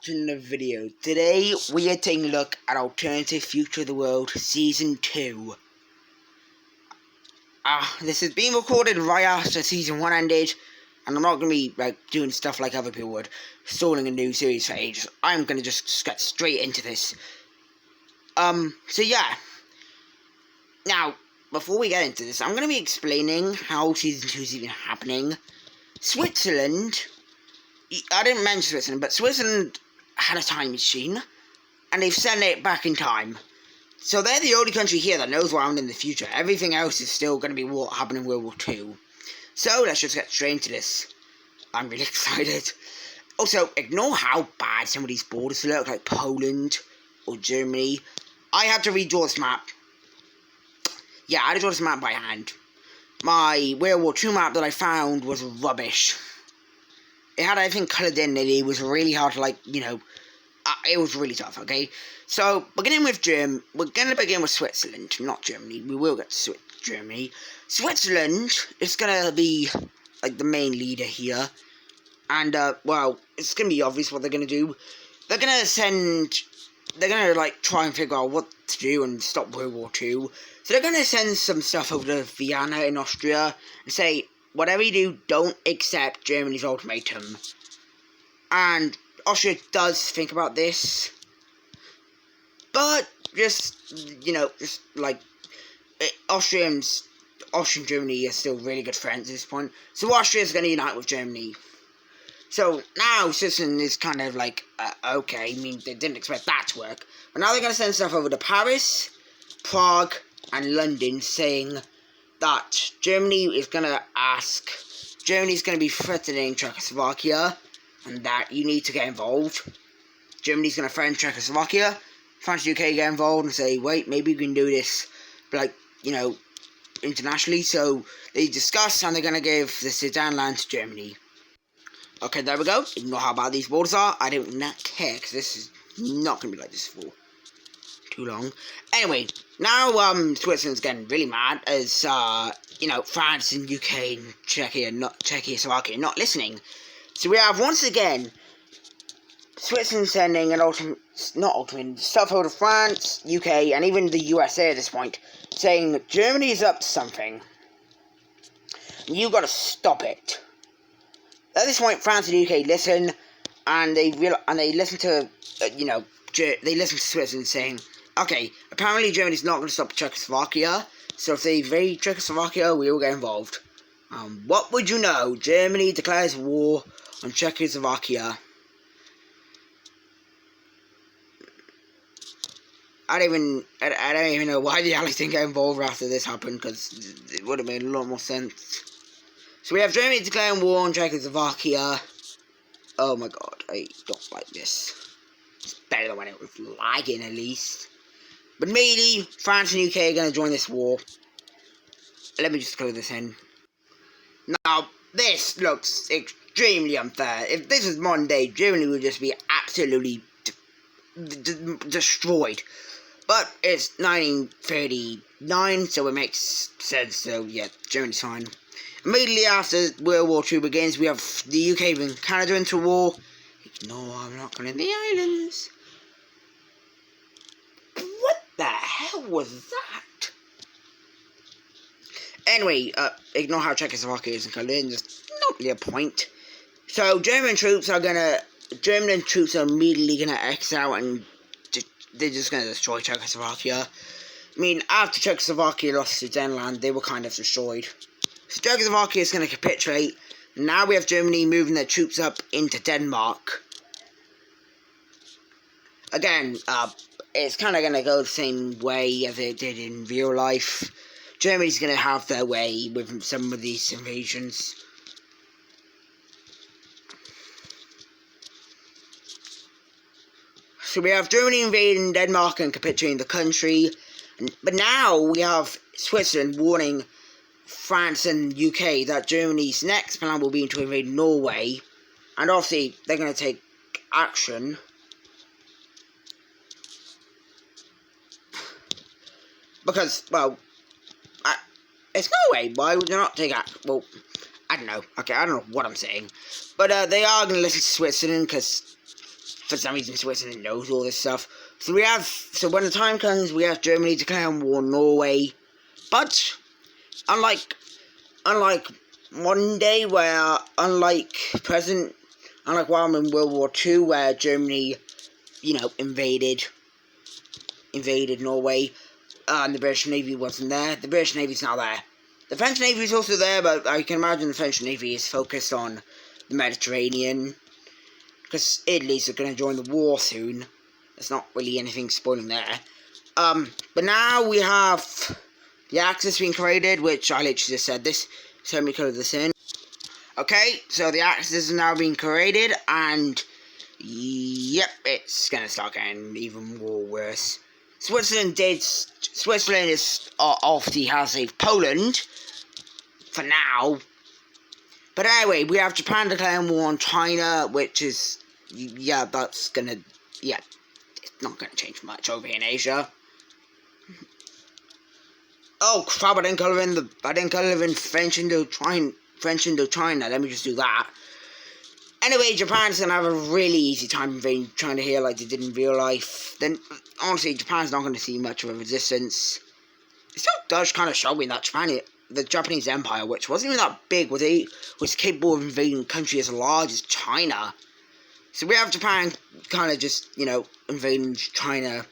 to another video. Today we are taking a look at Alternative Future of the World Season 2. This is being recorded right after Season 1 ended, and I'm not going to be doing stuff like other people would, stalling a new series for ages. I'm going to just get straight into this. So yeah. Now, before we get into this, I'm going to be explaining how Season 2 is even happening. Switzerland, I didn't mention Switzerland, but Switzerland had a time machine, and they've sent it back in time. So they're the only country here that knows what happened in the future. Everything else is still going to be what happened in World War II. So let's just get straight into this. I'm really excited. Also, ignore how bad some of these borders look, like Poland or Germany. I had to redraw this map. Yeah, I had to draw this map by hand. My World War II map that I found was rubbish. It had everything coloured in, and it was really hard to, it was really tough, okay? So, beginning with we're going to begin with Switzerland, not Germany. We will get to Germany. Switzerland is going to be, the main leader here. And, it's going to be obvious what they're going to do. They're going to try and figure out what to do and stop World War II. So they're going to send some stuff over to Vienna in Austria and say, whatever you do, don't accept Germany's ultimatum. And Austria does think about this. But, Austria and Germany are still really good friends at this point. So Austria's going to unite with Germany. So now Switzerland is kind of okay, they didn't expect that to work. But now they're going to send stuff over to Paris, Prague, and London, saying that Germany's going to be threatening Czechoslovakia, and that you need to get involved. Germany's going to threaten Czechoslovakia, France and UK get involved and say, wait, maybe we can do this, internationally. So they discuss, and they're going to give the Sudetenland to Germany. Okay, there we go. Ignore how bad these borders are. I do not care, because this is not going to be like this for too long. Anyway, now Switzerland's getting really mad as France and UK and Czechoslovakia not listening. So we have once again Switzerland sending stuff over to France, UK, and even the USA at this point, saying Germany is up to something. You got to stop it. At this point, France and UK listen, and they listen to they listen to Switzerland saying, okay, apparently Germany's not going to stop Czechoslovakia, so if they invade Czechoslovakia, we will get involved. What would you know? Germany declares war on Czechoslovakia. I don't even know why the Allies didn't get involved after this happened, because it would have made a lot more sense. So we have Germany declaring war on Czechoslovakia. Oh my god, I don't like this. It's better than when it was lagging, at least. But maybe France and UK are going to join this war. Let me just close this in. Now, this looks extremely unfair. If this was modern day, Germany would just be absolutely destroyed. But it's 1939, so it makes sense. So yeah, Germany's fine. Immediately after World War II begins, we have the UK bring Canada into war. Ignore, I'm not going to the islands. What the hell was that? Anyway, ignore how Czechoslovakia is included, just not really a point. So German troops are immediately gonna exit out, and they're just gonna destroy Czechoslovakia. After Czechoslovakia lost to Sudetenland, they were kind of destroyed. So Czechoslovakia is going to capitulate. Now we have Germany moving their troops up into Denmark. Again, it's kind of going to go the same way as it did in real life. Germany's going to have their way with some of these invasions. So we have Germany invading Denmark and capitulating the country. But now we have Switzerland warning France and UK that Germany's next plan will be to invade Norway, and obviously they're going to take action. Because, it's Norway. Why would they not take action? Well, I don't know. Okay, I don't know what I'm saying. But they are going to listen to Switzerland, because for some reason Switzerland knows all this stuff. So when the time comes, we have Germany declaring war on Norway. But unlike modern day, where unlike while in World War II, where Germany, invaded Norway, and the British Navy wasn't there. The British Navy's not there. The French Navy is also there, but I can imagine the French Navy is focused on the Mediterranean, because Italy's going to join the war soon. There's not really anything spoiling there. But now we have the Axis being created, which I literally just said this, so let me color this in. Okay, so the Axis is now being created, and yep, it's going to start getting even more worse. Switzerland is obviously has saved Poland, for now. But anyway, we have Japan declaring war on China, which is, it's not gonna change much over here in Asia. Oh crap, I didn't color in French Indochina, let me just do that. Anyway, Japan's gonna have a really easy time invading China here like they did in real life. Then, honestly, Japan's not gonna see much of a resistance. It still does kind of show me that the Japanese Empire, which wasn't even that big, was capable of invading a country as large as China. So we have Japan kind of just, invading China.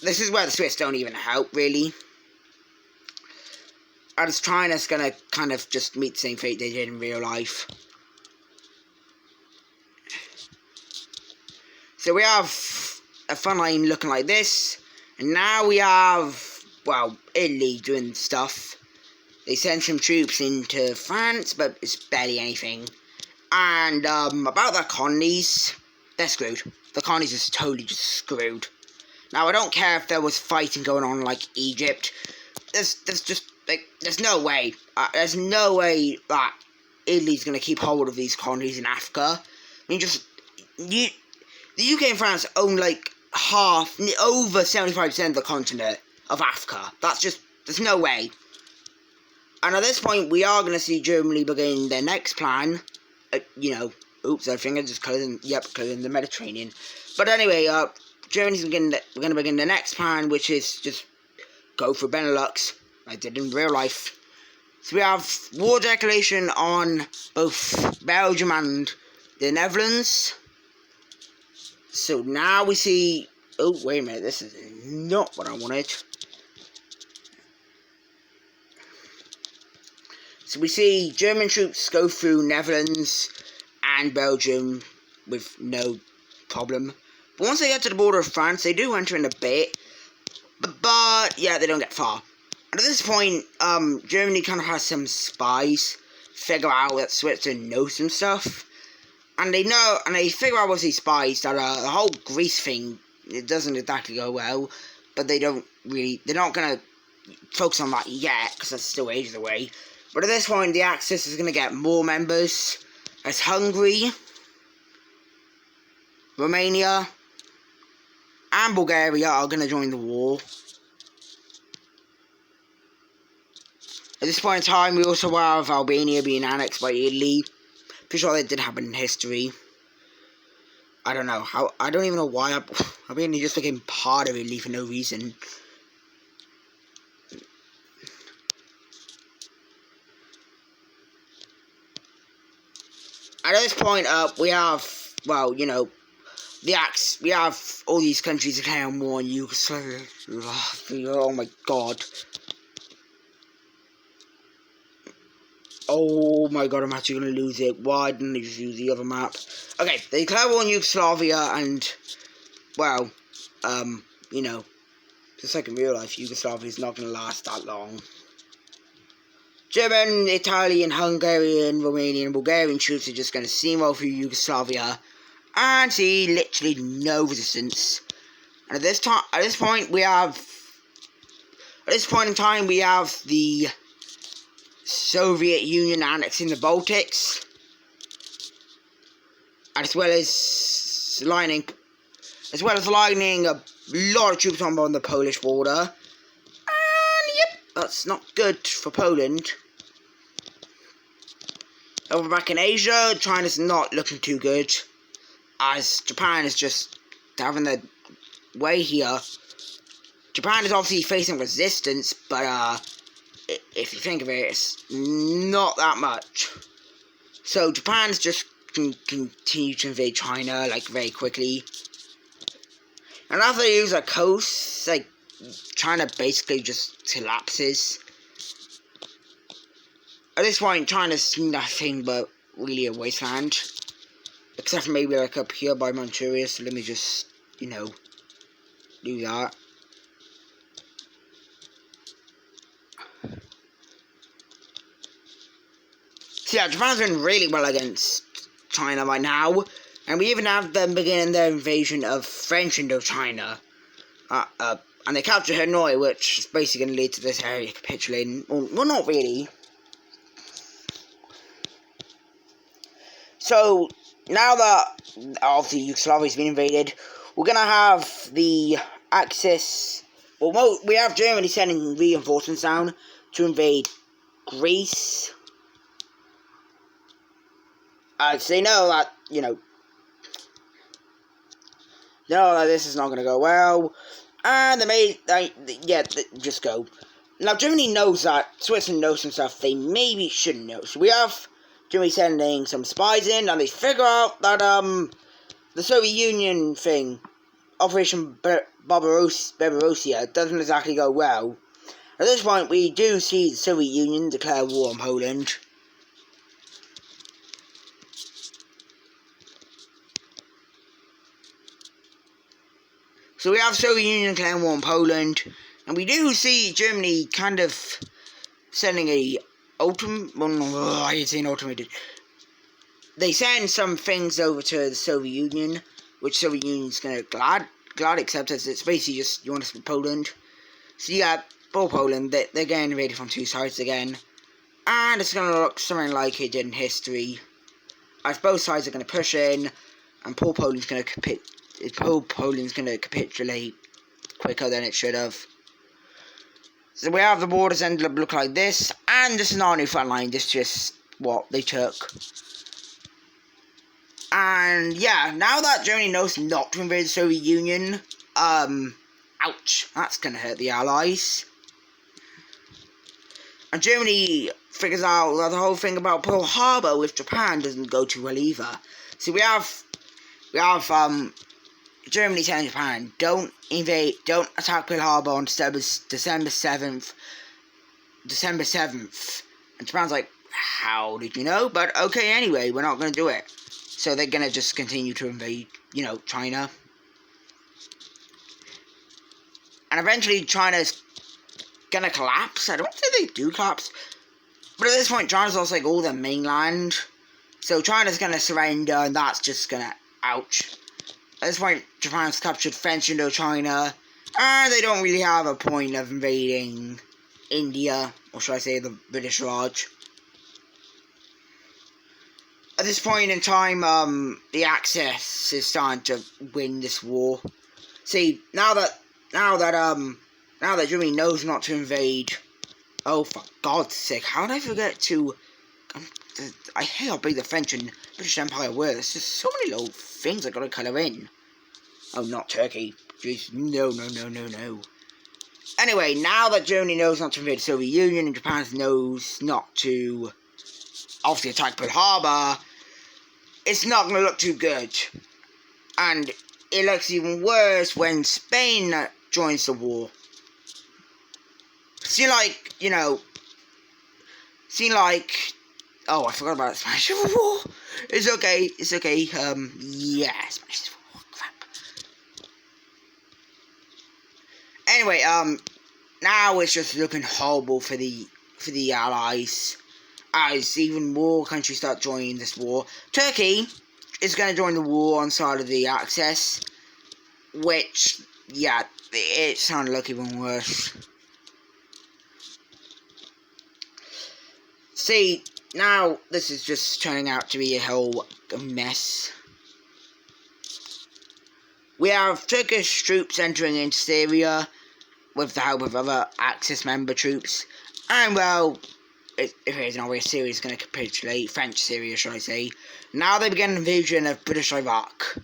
This is where the Swiss don't even help, really. As China's gonna kind of just meet the same fate they did in real life. So we have a front line looking like this. And now we have, Italy doing stuff. They sent some troops into France, but it's barely anything. And, about the colonies, they're screwed. The colonies are totally just screwed. Now, I don't care if there was fighting going on like Egypt. There's no way. There's no way that Italy's going to keep hold of these colonies in Africa. I mean, the UK and France own, over 75% of the continent of Africa. There's no way. And at this point, we are going to see Germany begin their next plan. Oops, I think I just colored in the Mediterranean. But anyway, Germany's going to begin the next plan, which is just go for Benelux, like they did in real life. So we have war declaration on both Belgium and the Netherlands. So now we see... Oh, wait a minute, this is not what I wanted. So we see German troops go through Netherlands and Belgium with no problem. But once they get to the border of France, they do enter in a bit. But yeah, they don't get far. And at this point, Germany kind of has some spies figure out that Switzerland knows some stuff. And they figure out with these spies that the whole Greece thing, it doesn't exactly go well. But they're not going to focus on that yet, because that's still ages away. But at this point, the Axis is going to get more members, as Hungary, Romania, and Bulgaria are going to join the war. At this point in time, we also have Albania being annexed by Italy. Pretty sure that did happen in history. I don't know how. I don't even know why Albania just became part of Italy for no reason. At this point, we have, we have all these countries declaring war on Yugoslavia. Oh my god. Oh my god, I'm actually going to lose it. Why didn't I just use the other map? Okay, they declare war on Yugoslavia, and, just like in real life, Yugoslavia is not going to last that long. German, Italian, Hungarian, Romanian, and Bulgarian troops are just going to steamroll through Yugoslavia and see literally no resistance. And at this point in time, we have the Soviet Union annexing the Baltics, as well as lining a lot of troops on the Polish border. And yep, that's not good for Poland. Over back in Asia, China's not looking too good. as Japan is just having their way here. Japan is obviously facing resistance, but if you think of it, it's not that much. So Japan's just continue to invade China like very quickly, and after they use their coast, like China basically just collapses. At this point, China's nothing but really a wasteland, except for maybe like up here by Manchuria. So let me just, do that. So yeah, Japan's doing really well against China right now, and we even have them beginning their invasion of French Indochina. And they captured Hanoi, which is basically going to lead to this area capitulating. Well, not really. So, now that obviously Yugoslavia's been invaded, we're going to have the Axis. Well, we have Germany sending reinforcements down to invade Greece. So they know that, know that this is not going to go well. And just go. Now, Germany knows that. Switzerland knows some stuff they maybe shouldn't know. So we have Germany sending some spies in, and they figure out that, the Soviet Union thing, Operation Barbarossa, doesn't exactly go well. At this point, we do see the Soviet Union declare war on Poland. So we have Soviet Union declaring war on Poland, and we do see Germany kind of sending a automated. They send some things over to the Soviet Union, which Soviet Union's gonna glad accept, as it's basically just you want to split Poland. So yeah, for Poland, they're getting invaded from two sides again, and it's gonna look something like it did in history, as both sides are gonna push in, and poor Poland's gonna capitulate quicker than it should have. So we have the borders ended up look like this, and this is not a new front line, this is just what they took. And yeah, now that Germany knows not to invade the Soviet Union, ouch, that's gonna hurt the Allies. And Germany figures out that the whole thing about Pearl Harbor with Japan doesn't go too well either. So we have Germany telling Japan, don't attack Pearl Harbor on December 7th. And Japan's like, how did you know? But okay, anyway, we're not going to do it. So they're going to just continue to invade, China. And eventually China's going to collapse. I don't think they do collapse. But at this point, China's lost, all their mainland. So China's going to surrender, and that's just going to, ouch. At this point, Japan's captured French Indochina, and they don't really have a point of invading India, or should I say the British Raj. At this point in time, the Axis is starting to win this war. See, now that Germany knows not to invade, oh, for God's sake, how did I forget to, I hate how big the French and British Empire were. There's just so many little things I gotta colour in. Oh, not Turkey. Jeez, no. Anyway, now that Germany knows not to invade the Soviet Union, and Japan knows not to obviously attack Pearl Harbor, it's not going to look too good. And it looks even worse when Spain joins the war. Oh, I forgot about the Spanish Civil War. It's okay. Yeah, Spanish Civil War. Crap. Anyway, now it's just looking horrible for the Allies, as even more countries start joining this war. Turkey is going to join the war on side of the Axis, which, yeah, it's starting to look even worse. See, now this is just turning out to be a whole mess. We have Turkish troops entering into Syria with the help of other Axis member troops, and well, if it is not, Syria is going to capitulate. French Syria, should I say. Now they begin an invasion of British Iraq.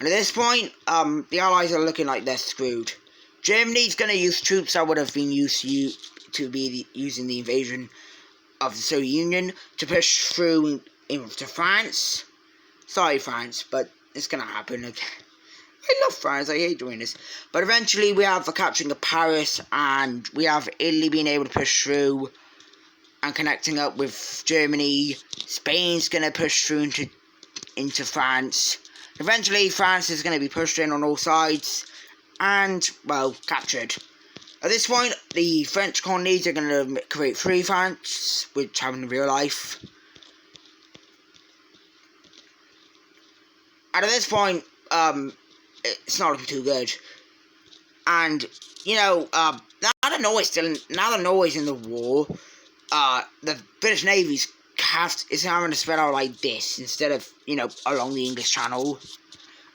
And at this point, the Allies are looking like they're screwed. Germany's going to use troops that would have been using the invasion of the Soviet Union to push through into France. Sorry, France, but it's going to happen. I love France, I hate doing this. But eventually we have the capturing of Paris, and we have Italy being able to push through and connecting up with Germany. Spain's going to push through into France. Eventually France is going to be pushed in on all sides and, well, captured. At this point, the French colonies are going to create free France, which happen in real life. And at this point, it's not looking too good. And, you know, now that Norway's in the war, the British Navy's is having to spread out like this instead of, you know, along the English Channel.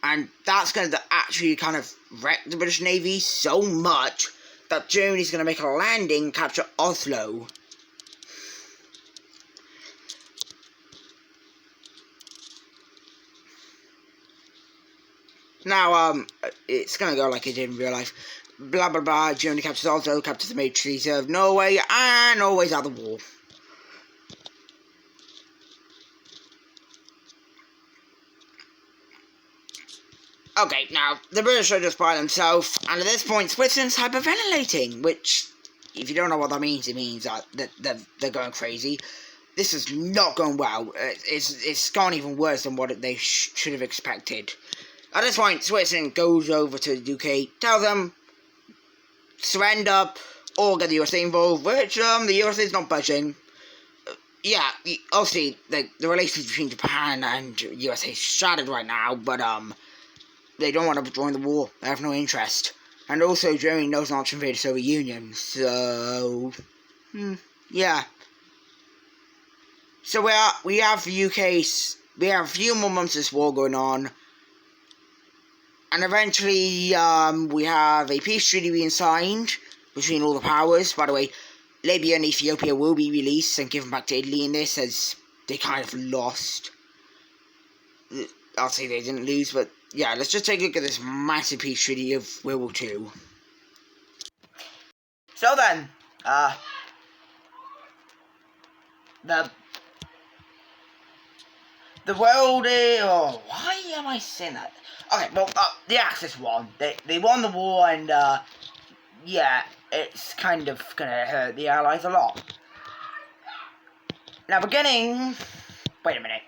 And that's going to actually kind of wreck the British Navy so much that Germany's going to make a landing and capture Oslo. Now, it's going to go like it did in real life. Blah, blah, blah. Germany captures Oslo, captures the major cities of Norway, and Norway's out of the war. Okay, now, the British are just by themselves, and at this point, Switzerland's hyperventilating, which, if you don't know what that means, it means that they're going crazy. This is not going well. It's gone even worse than what they should have expected. At this point, Switzerland goes over to the UK, tells them, surrender, or get the USA involved, which, the USA is not budging. Yeah, obviously, the relations between Japan and USA is shattered right now, but, they don't want to join the war. They have no interest. And also, Germany knows not to invade the Soviet Union. So, yeah. So we have the UK's. We have a few more months of this war going on, and eventually, we have a peace treaty being signed between all the powers. By the way, Libya and Ethiopia will be released and given back to Italy in this, as they kind of lost. I'll say they didn't lose, but yeah, let's just take a look at this massive peace treaty of World War II. So then, the world is... Oh, why am I saying that? Okay, well, the Axis won. They won the war, and, yeah, it's kind of gonna hurt the Allies a lot. Now, beginning... Wait a minute.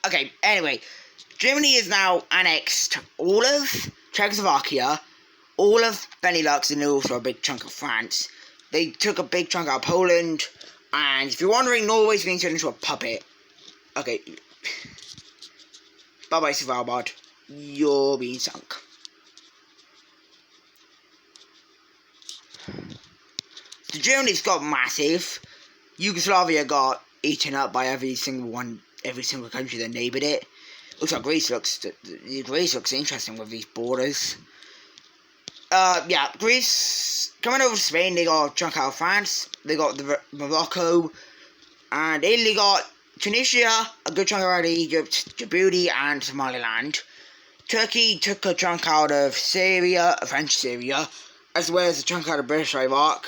Okay, anyway, Germany has now annexed all of Czechoslovakia, all of Benelux, and also a big chunk of France. They took a big chunk out of Poland, and if you're wondering, Norway's being turned into a puppet. Okay. Bye-bye, Svalbard. You're being sunk. So Germany's got massive. Yugoslavia got eaten up by every single country that neighboured it. Also, Greece looks interesting with these borders. Yeah, Greece coming over to Spain. They got a chunk out of France. They got Morocco, and Italy got Tunisia, a good chunk out of Egypt, Djibouti, and Somaliland. Turkey took a chunk out of Syria, French Syria, as well as a chunk out of British Iraq.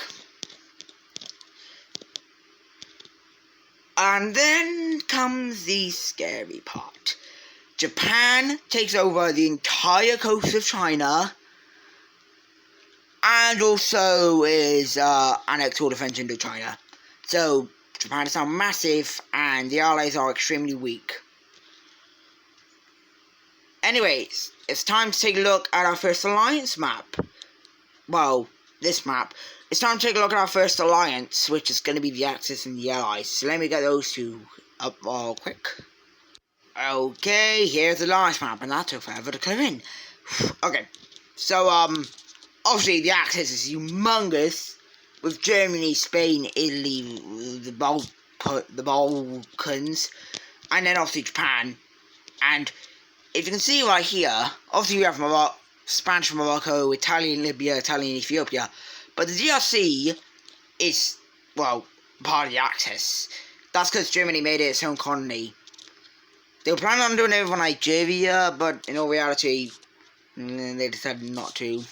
And then comes the scary part. Japan takes over the entire coast of China, and also is annexed all defense into China. So Japan is now massive, and the Allies are extremely weak. Anyways, it's time to take a look at our first alliance map. Well, this map. It's time to take a look at our first alliance, which is going to be the Axis and the Allies. So let me get those two up real quick. Okay, here's the alliance map, and that took forever to clear in. Okay, so, obviously the Axis is humongous, with Germany, Spain, Italy, the Balkans, and then obviously Japan. And if you can see right here, obviously we have Spanish Morocco, Italian Libya, Italian Ethiopia, but the DRC is well, part of the Axis. That's because Germany made it its own colony. They were planning on doing it for Nigeria, but in all reality, they decided not to.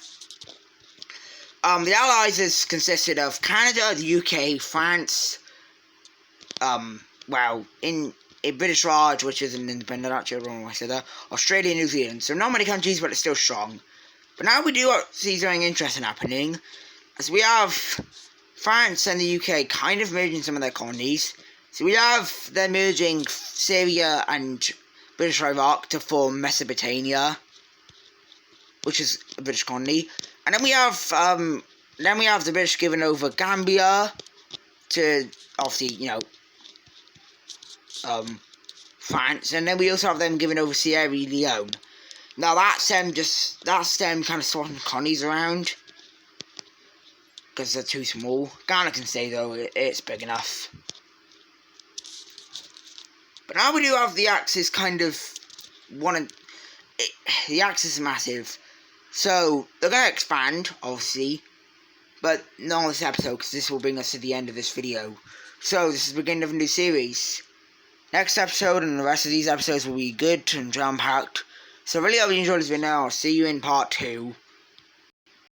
The Allies consisted of Canada, the UK, France, in British Raj, which is an independent, actually, I don't know why I said that, Australia and New Zealand. So not many countries, but it's still strong. But now we do see something interesting happening, as we have France and the UK kind of merging some of their colonies. So we have them merging Syria and British Iraq to form Mesopotamia, which is a British colony. And then we have the British giving over Gambia to, obviously, France. And then we also have them giving over Sierra Leone. Now that's them kind of sorting colonies around, because they're too small. Ghana can stay though, it's big enough. But now we do have the Axis the Axis is massive. So, they're going to expand, obviously. But not on this episode, because this will bring us to the end of this video. So, this is the beginning of a new series. Next episode and the rest of these episodes will be good and jam-packed. So, I really hope you enjoyed this video. I'll see you in part 2.